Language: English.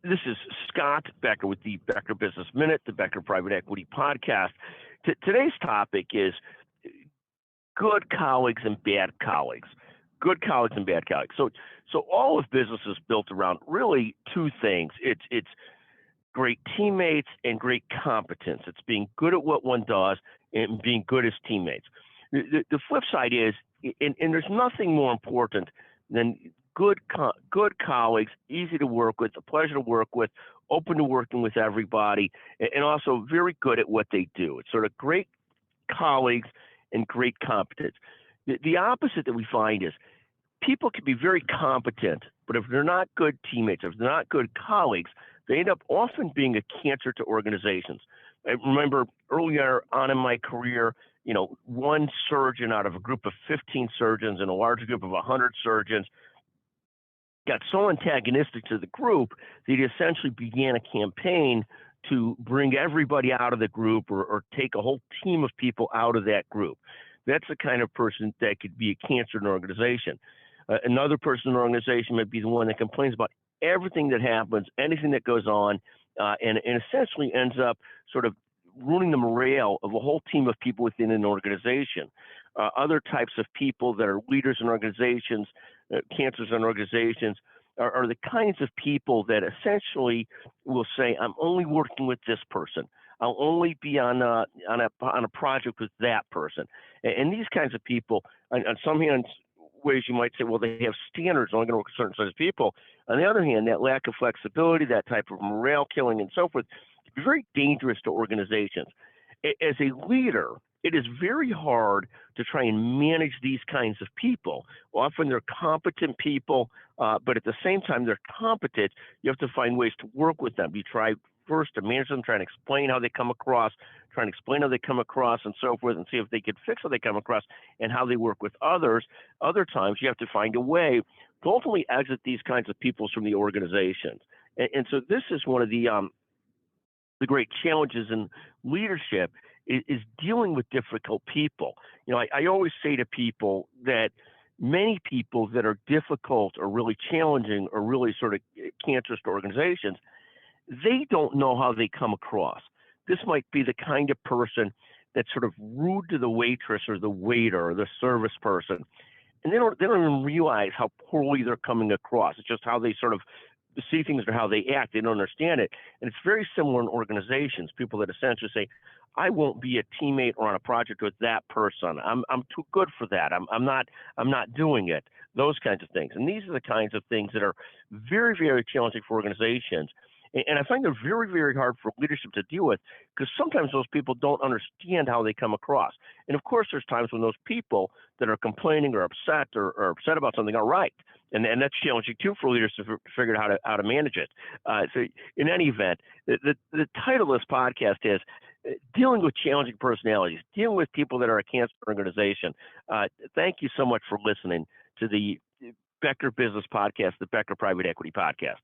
This is Scott Becker with the Becker Business Minute, the Becker Private Equity Podcast. Today's topic is good colleagues and bad colleagues. Good colleagues and bad colleagues. So all of business is built around really two things. It's great teammates and great competence. It's being good at what one does and being good as teammates. The flip side is, and there's nothing more important than good colleagues, easy to work with, a pleasure to work with, open to working with everybody, and also very good at what they do. It's sort of great colleagues and great competence. The opposite that we find is people can be very competent, but if they're not good teammates, if they're not good colleagues, they end up often being a cancer to organizations. I remember earlier on in my career, one surgeon out of a group of 15 surgeons and a large group of 100 surgeons got so antagonistic to the group that he essentially began a campaign to bring everybody out of the group or take a whole team of people out of that group. That's the kind of person that could be a cancer in an organization. Another person in an organization might be the one that complains about everything that happens, anything that goes on, and essentially ends up sort of ruining the morale of a whole team of people within an organization. Other types of people that are leaders in organizations, cancers in organizations, are the kinds of people that essentially will say, I'm only working with this person. I'll only be on a project with that person. And these kinds of people, on some ways you might say, well, they have standards, only going to work with certain kinds of people. On the other hand, that lack of flexibility, that type of morale killing and so forth, can be very dangerous to organizations. As a leader, it is very hard to try and manage these kinds of people. Often they're competent people, but at the same time they're competent, you have to find ways to work with them. You try first to manage them, try and explain how they come across, and so forth, and see if they can fix how they come across and how they work with others. Other times you have to find a way to ultimately exit these kinds of people from the organizations. And so this is one of the great challenges in leadership is dealing with difficult people. I always say to people that many people that are difficult or really challenging or really sort of cancerous to organizations, they don't know how they come across. This might be the kind of person that's sort of rude to the waitress or the waiter or the service person, and they don't even realize how poorly they're coming across. It's just how they sort of see things or how they act. They don't understand it. And it's very similar in organizations, people that essentially say, I won't be a teammate or on a project with that person. I'm too good for that. I'm not doing it. Those kinds of things. And these are the kinds of things that are very, very challenging for organizations. And I find they're very, very hard for leadership to deal with because sometimes those people don't understand how they come across. And of course, there's times when those people that are complaining or upset or upset about something are right. And that's challenging too for leaders to figure out how to manage it. So in any event, the title of this podcast is Dealing with Challenging Personalities, Dealing with People that are a cancer organization. Thank you so much for listening to the Becker Business Podcast, the Becker Private Equity Podcast.